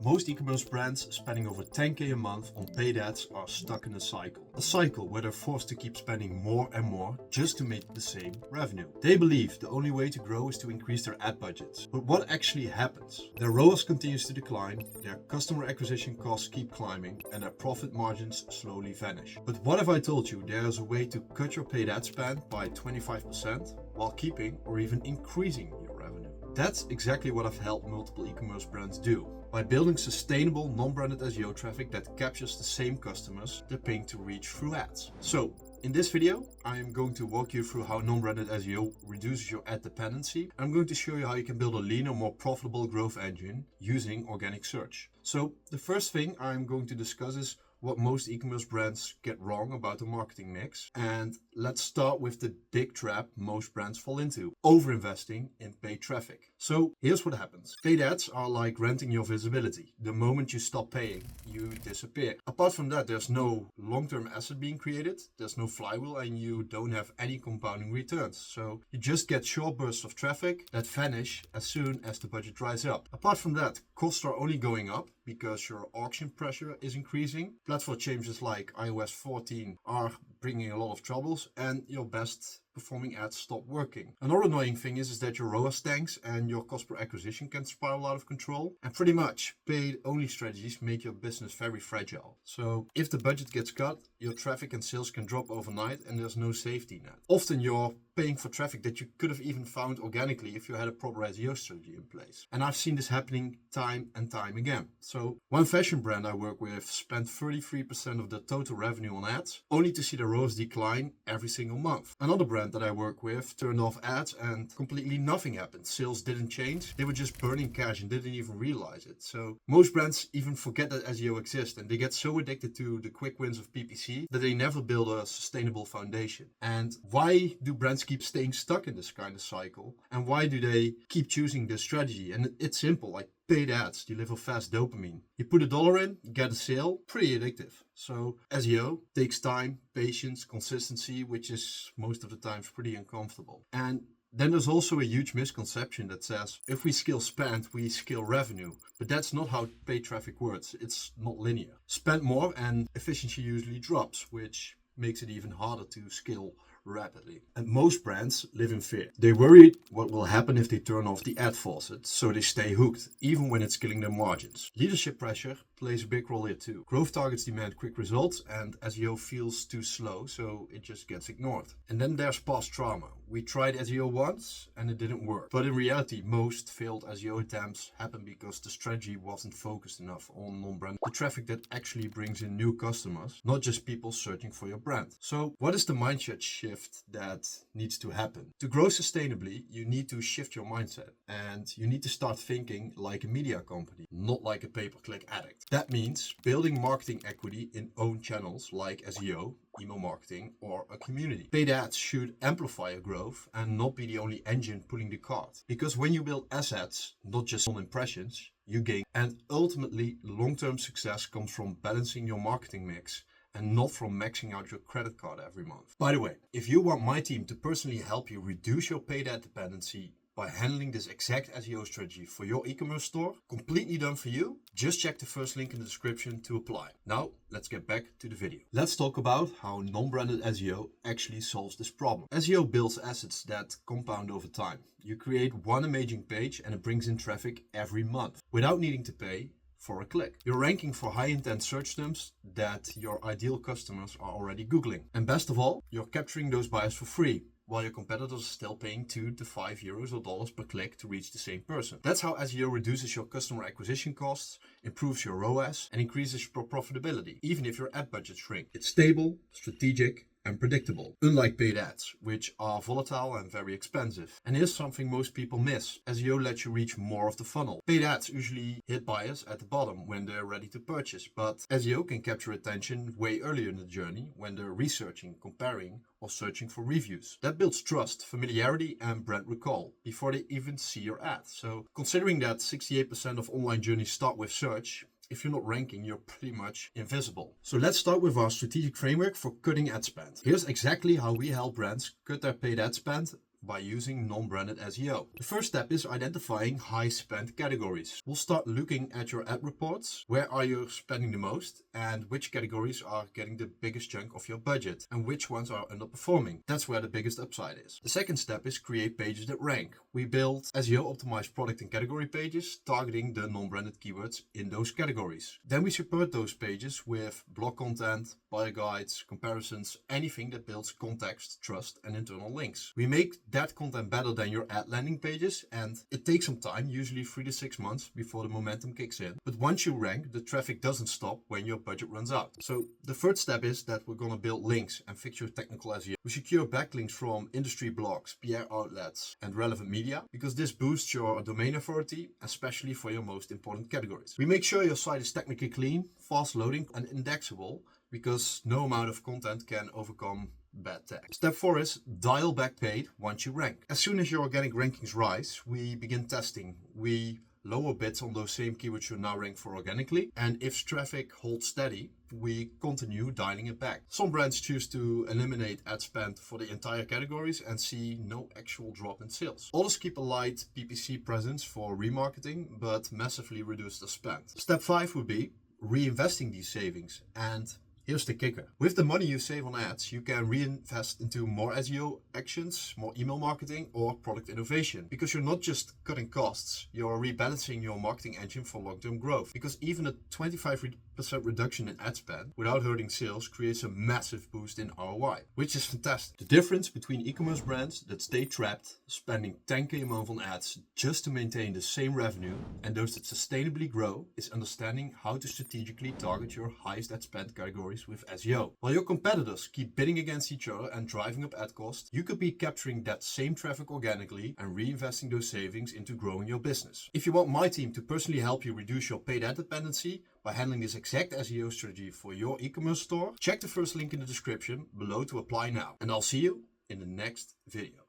Most e-commerce brands spending over 10k a month on paid ads are stuck in a cycle. A cycle where they're forced to keep spending more and more just to make the same revenue. They believe the only way to grow is to increase their ad budgets. But what actually happens? Their ROAS continues to decline, their customer acquisition costs keep climbing, and their profit margins slowly vanish. But what if I told you there's a way to cut your paid ad spend by 25% while keeping or even increasing your revenue? That's exactly what I've helped multiple e-commerce brands do. By building sustainable, non-branded SEO traffic that captures the same customers they're paying to reach through ads. So, in this video, I am going to walk you through how non-branded SEO reduces your ad dependency. I'm going to show you how you can build a leaner, more profitable growth engine using organic search. So, the first thing I'm going to discuss is what most e-commerce brands get wrong about the marketing mix. And let's start with the big trap most brands fall into: overinvesting in paid traffic. So here's what happens. Paid ads are like renting your visibility. The moment you stop paying, you disappear. Apart from that, there's no long-term asset being created, there's no flywheel, and you don't have any compounding returns. So you just get short bursts of traffic that vanish as soon as the budget dries up. Apart from that, costs are only going up because your auction pressure is increasing. Platform changes like iOS 14 are bringing a lot of troubles, and your best performing ads stop working. Another annoying thing is that your ROAS tanks and your cost per acquisition can spiral out of control. And pretty much paid only strategies make your business very fragile. So if the budget gets cut, your traffic and sales can drop overnight and there's no safety net. Often you're paying for traffic that you could have even found organically if you had a proper SEO strategy in place. And I've seen this happening time and time again. So one fashion brand I work with spent 33% of their total revenue on ads, only to see their ROAS decline every single month. Another brand that I work with turned off ads and completely nothing happened. Sales didn't change. They were just burning cash and didn't even realize it. So most brands even forget that SEO exists, and they get so addicted to the quick wins of PPC that they never build a sustainable foundation. And why do brands keep staying stuck in this kind of cycle? And why do they keep choosing this strategy? And it's simple, like paid ads deliver fast dopamine. You put $1 in, get a sale, pretty addictive. So SEO takes time, patience, consistency, which is most of the times pretty uncomfortable. And then there's also a huge misconception that says if we scale spend, we scale revenue. But that's not how paid traffic works. It's not linear. Spend more and efficiency usually drops, which makes it even harder to scale rapidly. And most brands live in fear. They worry what will happen if they turn off the ad faucet, so they stay hooked, even when it's killing their margins. Leadership pressure plays a big role here too. Growth targets demand quick results, and SEO feels too slow, so it just gets ignored. And then there's past trauma. We tried SEO once and it didn't work. But in reality, most failed SEO attempts happen because the strategy wasn't focused enough on non-brand, the traffic that actually brings in new customers, not just people searching for your brand. So what is the mindset shift that needs to happen? To grow sustainably, you need to shift your mindset, and you need to start thinking like a media company, not like a pay-per-click addict. That means building marketing equity in own channels like SEO, email marketing, or a community. Paid ads should amplify your growth and not be the only engine pulling the cart. Because when you build assets, not just on impressions, you gain. And ultimately, long-term success comes from balancing your marketing mix and not from maxing out your credit card every month. By the way, if you want my team to personally help you reduce your paid ad dependency by handling this exact SEO strategy for your e-commerce store, completely done for you, just check the first link in the description to apply. Now, let's get back to the video. Let's talk about how non-branded SEO actually solves this problem. SEO builds assets that compound over time. You create one amazing page and it brings in traffic every month without needing to pay for a click. You're ranking for high intent search terms that your ideal customers are already Googling. And best of all, you're capturing those buyers for free, while your competitors are still paying €2 to €5 or dollars per click to reach the same person. That's how SEO reduces your customer acquisition costs, improves your ROAS, and increases your profitability, even if your ad budgets shrink. It's stable, strategic, and predictable, unlike paid ads, which are volatile and very expensive. And here's something most people miss. SEO lets you reach more of the funnel. Paid ads usually hit buyers at the bottom when they're ready to purchase, but SEO can capture attention way earlier in the journey when they're researching, comparing, or searching for reviews. That builds trust, familiarity, and brand recall before they even see your ad. So considering that 68% of online journeys start with search, if you're not ranking, you're pretty much invisible. So let's start with our strategic framework for cutting ad spend. Here's exactly how we help brands cut their paid ad spend by using non-branded SEO. The first step is identifying high spend categories. We'll start looking at your ad reports. Where are you spending the most and which categories are getting the biggest chunk of your budget and which ones are underperforming. That's where the biggest upside is. The second step is create pages that rank. We build SEO optimized product and category pages targeting the non-branded keywords in those categories. Then we support those pages with blog content, buyer guides, comparisons, anything that builds context, trust, and internal links. We make that content better than your ad landing pages, and it takes some time, usually 3 to 6 months before the momentum kicks in. But once you rank, the traffic doesn't stop when your budget runs out. So the third step is that we're going to build links and fix your technical SEO. We secure backlinks from industry blogs, PR outlets, and relevant media because this boosts your domain authority, especially for your most important categories. We make sure your site is technically clean, fast loading, and indexable because no amount of content can overcome bad text. Step 4 is dial back paid once you rank. As soon as your organic rankings rise, we begin testing. We lower bids on those same keywords you now rank for organically, and if traffic holds steady, we continue dialing it back. Some brands choose to eliminate ad spend for the entire categories and see no actual drop in sales. Others keep a light PPC presence for remarketing, but massively reduce the spend. Step 5 would be reinvesting these savings, and here's the kicker. With the money you save on ads, you can reinvest into more SEO actions, more email marketing, or product innovation. Because you're not just cutting costs, you're rebalancing your marketing engine for long-term growth. Because even a 25% reduction in ad spend without hurting sales creates a massive boost in ROI, which is fantastic. The difference between e-commerce brands that stay trapped, spending 10k a month on ads just to maintain the same revenue, and those that sustainably grow is understanding how to strategically target your highest ad spend categories with SEO. While your competitors keep bidding against each other and driving up ad costs, you could be capturing that same traffic organically and reinvesting those savings into growing your business. If you want my team to personally help you reduce your paid ad dependency by handling this exact SEO strategy for your e-commerce store, check the first link in the description below to apply now. And I'll see you in the next video.